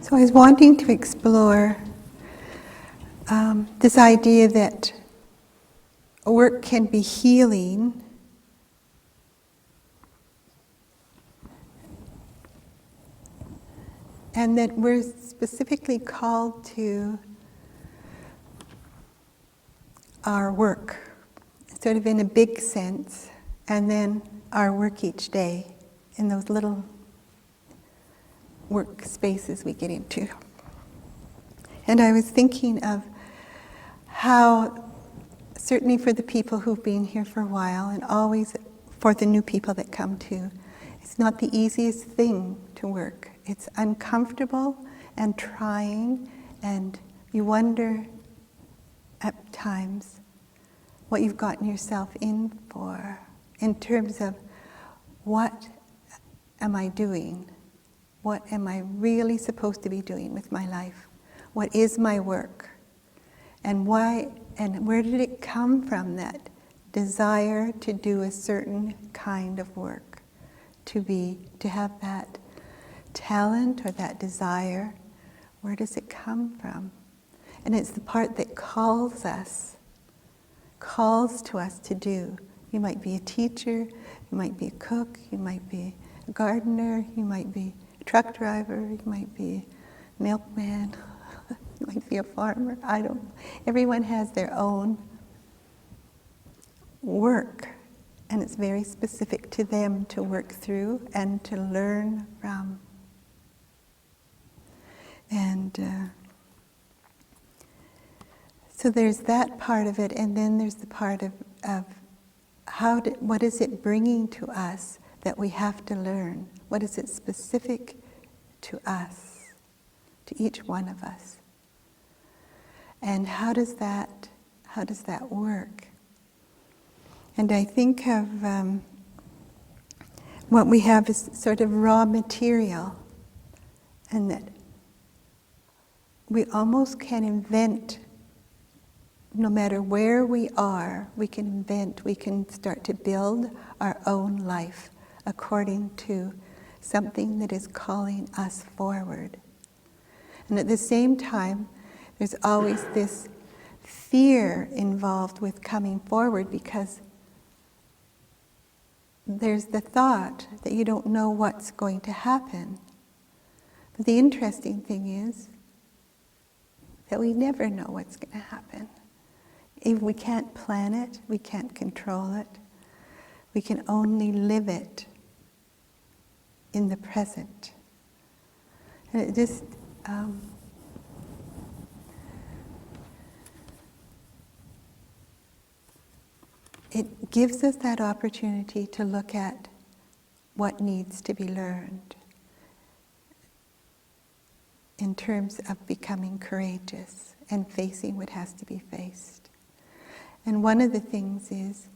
So I was wanting to explore this idea that work can be healing, and that we're specifically called to our work, sort of in a big sense, and then our work each day in those little work spaces we get into. And I was thinking of how, certainly for the people who've been here for a while, and always for the new people that come too, it's not the easiest thing to work. It's uncomfortable and trying, and you wonder at times what you've gotten yourself in for, in terms of what am I doing? What am I really supposed to be doing with my life? What is my work? And why, and where did it come from, that desire to do a certain kind of work? To have that talent or that desire, where does it come from? And it's the part that calls to us to do. You might be a teacher, you might be a cook, you might be a gardener, you might be a truck driver, you might be a milkman, you might be a farmer, I don't know. Everyone has their own work, and it's very specific to them to work through and to learn from. And so there's that part of it, and then there's the part of what is it bringing to us that we have to learn? What is it specific to us, to each one of us? And how does that work? And I think of what we have is sort of raw material, and that we almost can invent. No matter where we are, we can invent, we can start to build our own life according to something that is calling us forward. And at the same time, there's always this fear involved with coming forward, because there's the thought that you don't know what's going to happen. But the interesting thing is that we never know what's going to happen. If we can't plan it, we can't control it. We can only live it in the present. And it just it gives us that opportunity to look at what needs to be learned in terms of becoming courageous and facing what has to be faced. And one of the things is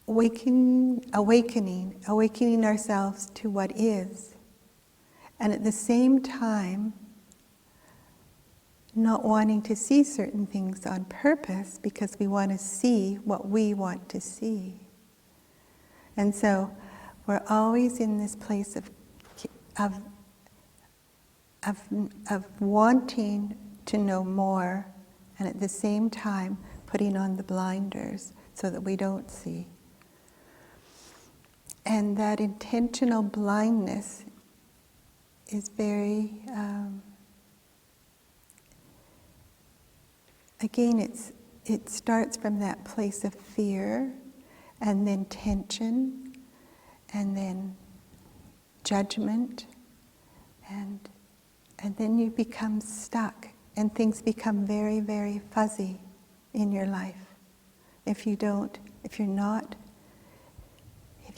awakening ourselves to what is, and at the same time not wanting to see certain things on purpose because we want to see what we want to see. And so we're always in this place of wanting to know more, and at the same time putting on the blinders so that we don't see. And that intentional blindness is very, again, it starts from that place of fear, and then tension, and then judgment, and then you become stuck, and things become very, very fuzzy in your life. If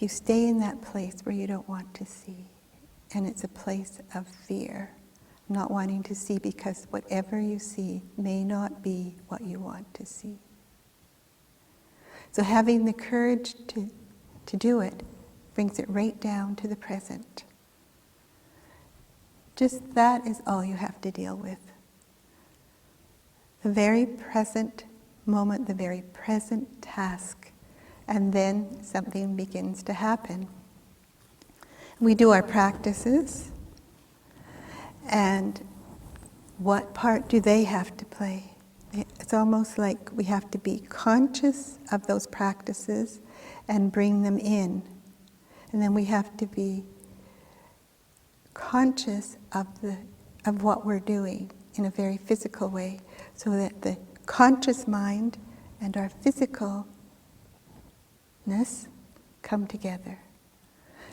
you stay in that place where you don't want to see, and it's a place of fear, not wanting to see because whatever you see may not be what you want to see. So having the courage to do it brings it right down to the present. Just that is all you have to deal with. The very present moment, the very present task, and then something begins to happen. We do our practices, and what part do they have to play? It's almost like we have to be conscious of those practices and bring them in. And then we have to be conscious of what we're doing in a very physical way, so that the conscious mind and our physicalness come together.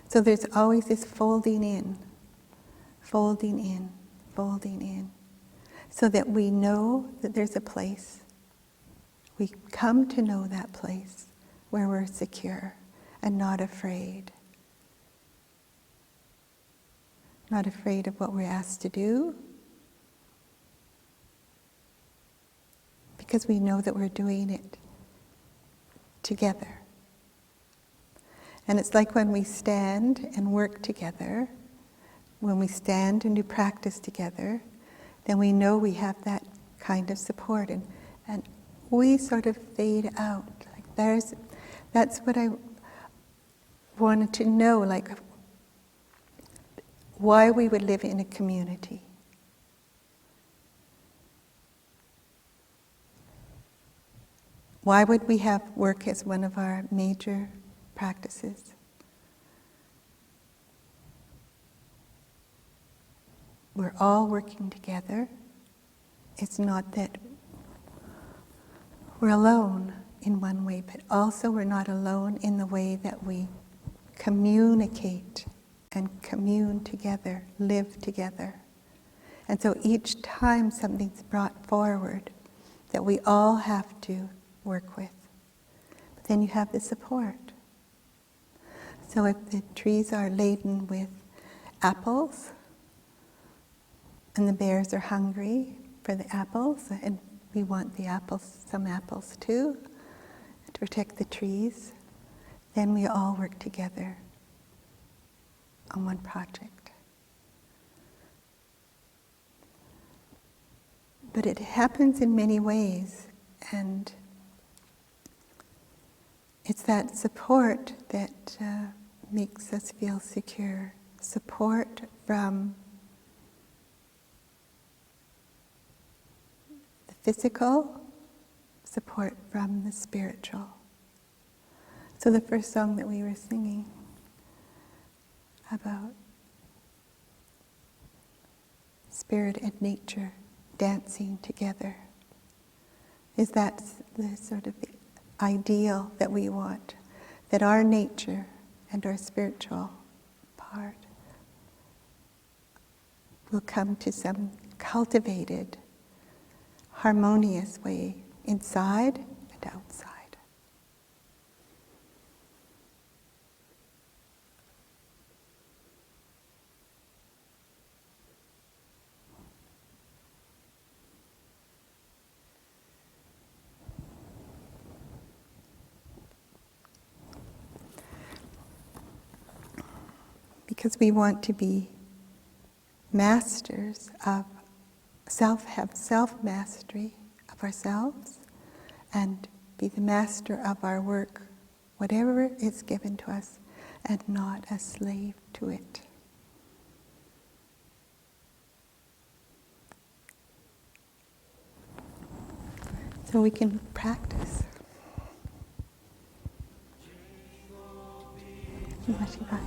So there's always this folding in, folding in, folding in, so that we know that there's a place. We come to know that place where we're secure and not afraid. Not afraid of what we're asked to do, because we know that we're doing it together. And it's like when we stand and work together, when we stand and do practice together, then we know we have that kind of support, and we sort of fade out. Like that's what I wanted to know, like why we would live in a community. Why would we have work as one of our major practices? We're all working together. It's not that we're alone in one way, but also we're not alone in the way that we communicate and commune together, live together. And so each time something's brought forward that we all have to work with, but then you have the support. So if the trees are laden with apples, and the bears are hungry for the apples, and we want the apples, some apples too, to protect the trees, then we all work together on one project. But it happens in many ways, and it's that support that makes us feel secure. Support from the physical, support from the spiritual. So the first song that we were singing about spirit and nature dancing together, is that the sort of the ideal that we want, that our nature and our spiritual part will come to some cultivated, harmonious way inside and outside. Because we want to be masters of have self-mastery of ourselves and be the master of our work, whatever is given to us, and not a slave to it. So we can practice. Shiva Shiva.